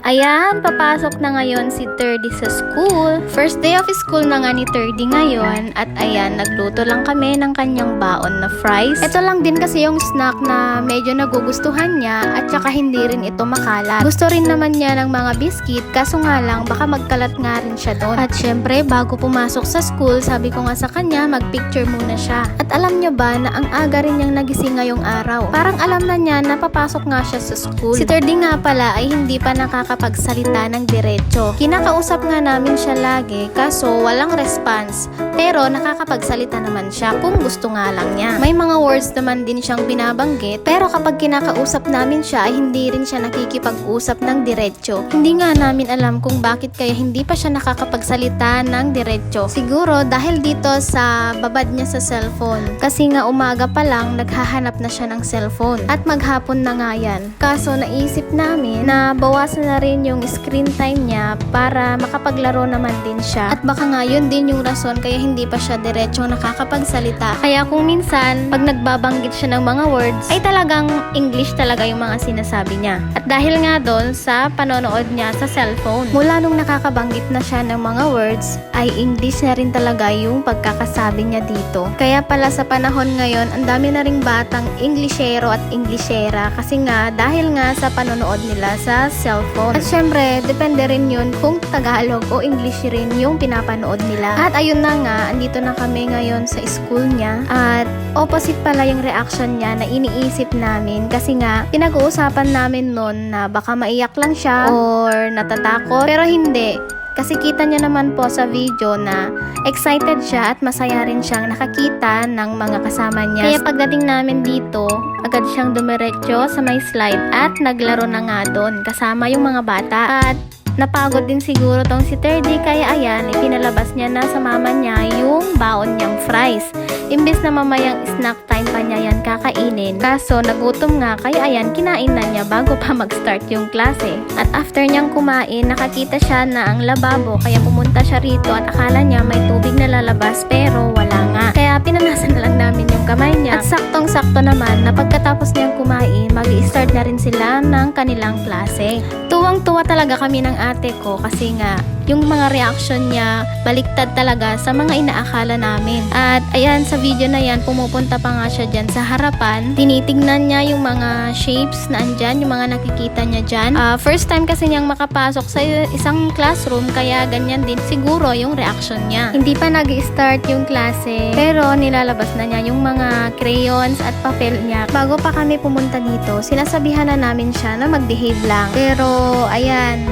Ayan, papasok na ngayon si Thirdy sa school. First day of school na nga ni Thirdy ngayon. At ayan, nagluto lang kami ng kanyang baon na fries. Ito lang din kasi yung snack na medyo nagugustuhan niya at saka hindi rin ito makalat. Gusto rin naman niya ng mga biscuit, kaso nga lang baka magkalat nga rin siya doon. At syempre, bago pumasok sa school, sabi ko nga sa kanya, magpicture muna siya. At alam niyo ba na ang aga rin niyang nagising ngayong araw? Parang alam na niya na papasok nga siya sa school. Si Thirdy nga pala ay hindi pa nakakapagsalita ng diretso. Kinakausap nga namin siya lagi, kaso walang response. Pero nakakapagsalita naman siya kung gusto nga lang niya. May mga words naman din siyang binabanggit, pero kapag kinakausap namin siya ay hindi rin siya nakikipag-usap ng diretso. Hindi nga namin alam kung bakit kaya hindi pa siya nakakapagsalita ng diretso. Siguro dahil dito sa babad niya sa cellphone. Kasi nga umaga pa lang naghahanap na siya ng cellphone. At maghapon na nga yan. Kaso naisip namin na bawasan na rin yung screen time niya para makapaglaro naman din siya. At baka nga yun din yung rason kaya hindi pa siya diretsong nakakapagsalita. Kaya kung minsan, pag nagbabanggit siya ng mga words, ay talagang English talaga yung mga sinasabi niya. At dahil nga doon sa panonood niya sa cellphone, mula nung nakakabanggit na siya ng mga words, ay English na rin talaga yung pagkakasabi niya dito. Kaya pala sa panahon ngayon, ang dami na ring batang Englishero at Englishera kasi nga dahil nga sa panonood nila sa cellphone. At syempre, depende rin yun kung Tagalog o English rin yung pinapanood nila. At ayun na nga, andito na kami ngayon sa school niya. At opposite pala yung reaction niya na iniisip namin kasi nga, pinag-uusapan namin nun na baka maiyak lang siya or natatakot. Pero hindi. Kasi kita niya naman po sa video na excited siya at masaya rin siyang nakakita ng mga kasama niya. Kaya pagdating namin dito, agad siyang dumiretso sa may slide at naglaro na nga doon kasama yung mga bata. At napagod din siguro tong si Thirdy kaya ayan, ipinalabas niya na sa mama niya yung baon niyang fries. Imbes na mamayang snack time pa niya yan kakainin. Kaso nagutom nga kaya ayan, kinain na niya bago pa mag-start yung klase. At after niyang kumain, nakakita siya na ang lababo kaya pumunta siya rito at akala niya may tubig na lalabas pero wala nga. Kaya pinanasan na lang namin yung kamay niya. At saktong-sakto naman na pagkatapos niyang kumain, mag-i-start na rin sila ng kanilang klase. Tuwang-tuwa talaga kami ng ate ko kasi nga yung mga reaction niya baliktad talaga sa mga inaakala namin. At ayan, sa video na yan, pumupunta pa nga siya dyan sa harapan. Tinitignan niya yung mga shapes na andyan, yung mga nakikita niya dyan. First time kasi niyang makapasok sa isang classroom, kaya ganyan din siguro yung reaction niya. Hindi pa nag-start yung klase, pero nilalabas na niya yung mga crayons at papel niya. Bago pa kami pumunta dito, sinasabihan na namin siya na mag-behave lang. Pero ayan,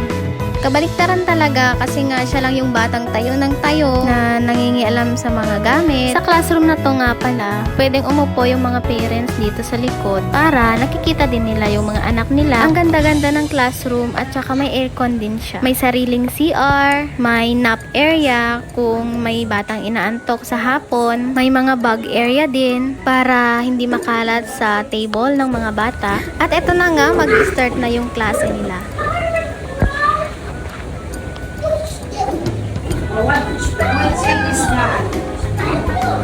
kabaliktaran talaga kasi nga siya lang yung batang tayo ng tayo na nangingialam sa mga gamit. Sa classroom na to nga pala, pwedeng umupo yung mga parents dito sa likod para nakikita din nila yung mga anak nila. Ang ganda-ganda ng classroom at saka may aircon din siya. May sariling CR, may nap area kung may batang inaantok sa hapon, may mga bug area din para hindi makalat sa table ng mga bata. At eto na nga, mag-start na yung klase nila. What shape is that?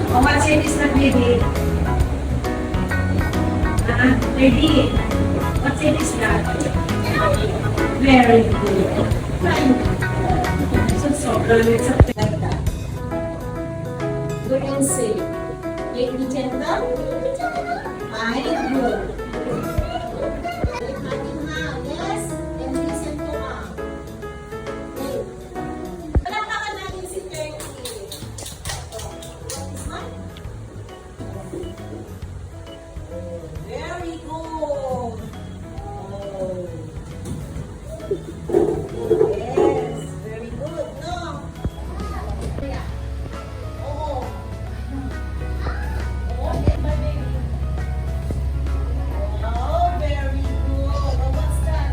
What shape is that, baby? Baby, what shape is that? Very good. So it's like that. Good and safe. Baby gentle. Very good. Yes, and listen to mom. Very good. Oh. Yes, very good. No. Oh. Oh, get my baby. Oh, very good. Oh, what's that?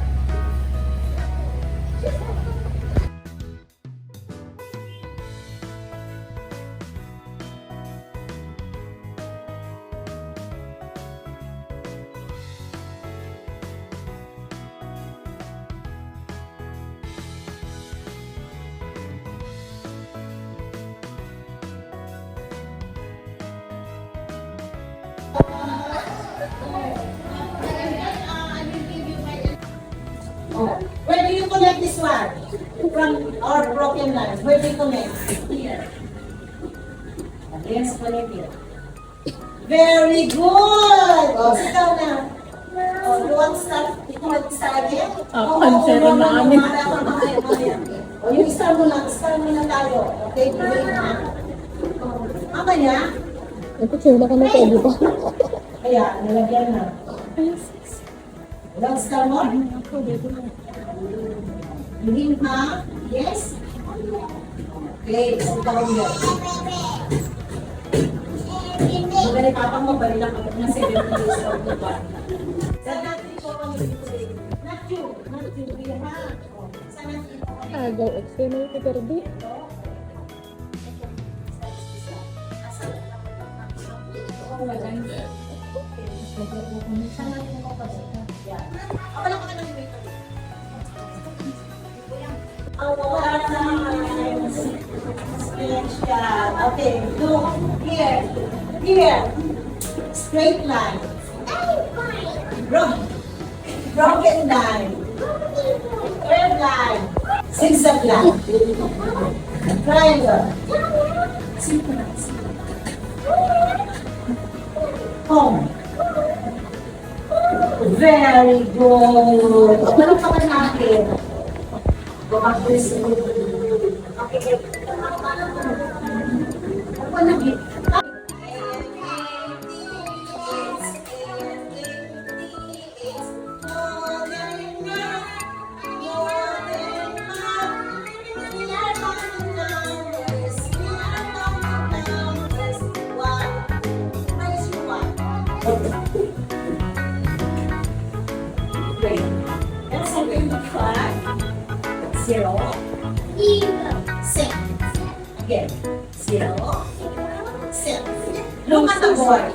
Oh, where do you one. From our broken line. Where do you connect? Here. Yes, connect here. Very good! Oh, sit down na. Oh, you want to start? Ikaw mag-start again? Pansero na kami. O, yung start mo na tayo. Okay, play na. Mamaya, Ito, sila ka na pwede ba? kaya, nalagyan na. Ilang start mo? Hindi ha? Yes? Okay, sit down here. Maganda papa mo, bali lang ako na 70 years old na ba? Saan natin ito ang today? Not you, we have. Oh, saan natin ito ang Agaw, external ka pero di. Okay, look here, here, straight line, broken line, curved line, zigzag line, triangle, home. Very good. Palakpakan natin. Go back to the scene. Okay. Ako na bit. Great. That's something to try. 0. Again. 0. 6. Look at the board.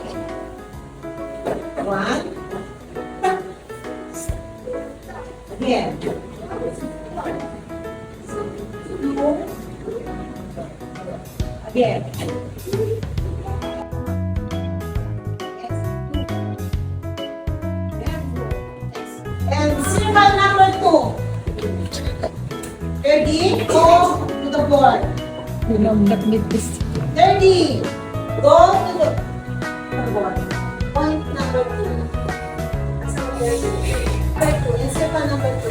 1. Again. 2. Again. And symbol number 2. 30, go to the board. Bilang nag-midlist. 30, go to the board. Point number 2. Number 2, and symbol number 2.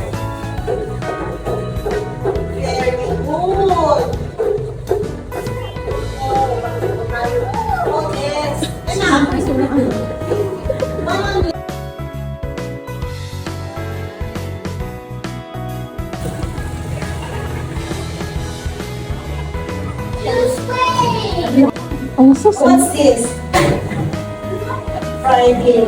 Very good. Oh, yes. Enough. Mama, Ang sus. what's this? Friday.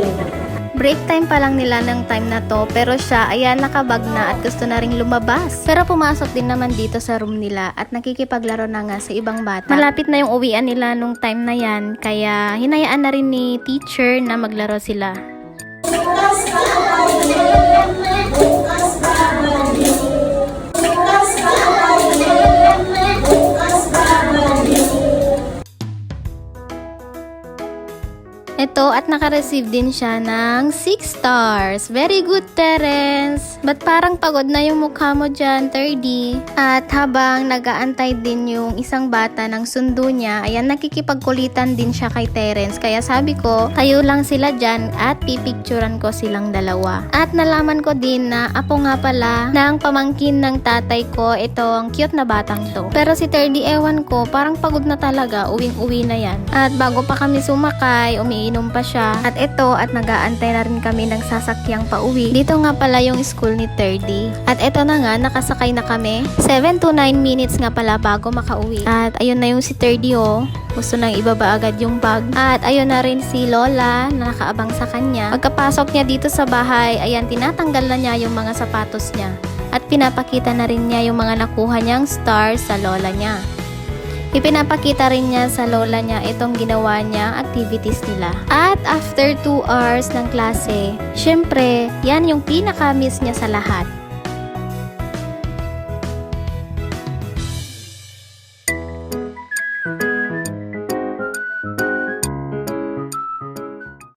Break time pa lang nila ng time na to, pero siya, ayan, nakabag na at gusto na ring lumabas. Pero pumasok din naman dito sa room nila at nakikipaglaro na nga sa ibang bata. Malapit na yung uwian nila nung time na yan, kaya hinayaan na rin ni teacher na maglaro sila. Bukas pa bukas pa bukas pa bukas pa. Ito, at naka-receive din siya ng 6 stars. Very good, Terence. Ba't parang pagod na yung mukha mo dyan, 30? At habang nag-aantay din yung isang bata ng sundo niya, ayan, nakikipagkulitan din siya kay Terence. Kaya sabi ko, tayo lang sila dyan at pipicturan ko silang dalawa. At nalaman ko din na apo nga pala ng pamangkin ng tatay ko itong cute na batang to. Pero si 30, ewan ko, parang pagod na talaga, uwing-uwi na yan. At bago pa kami sumakay, umiinom pa siya. At ito, at nag-aantay na rin kami ng sasakyang pauwi. Dito nga pala yung school ni 30. At ito na nga, nakasakay na kami. 7 to 9 minutes nga pala bago makauwi. At ayun na yung si 30 oh. Gusto nang ibaba agad yung bag. At ayun na rin si Lola na nakaabang sa kanya. Pagkapasok niya dito sa bahay, ayan, tinatanggal na niya yung mga sapatos niya. At pinapakita na rin niya yung mga nakuha niyang stars sa lola niya. Ipinapakita rin niya sa lola niya itong ginawa niya activities nila. At after 2 hours ng klase, syempre, yan yung pinaka-miss niya sa lahat.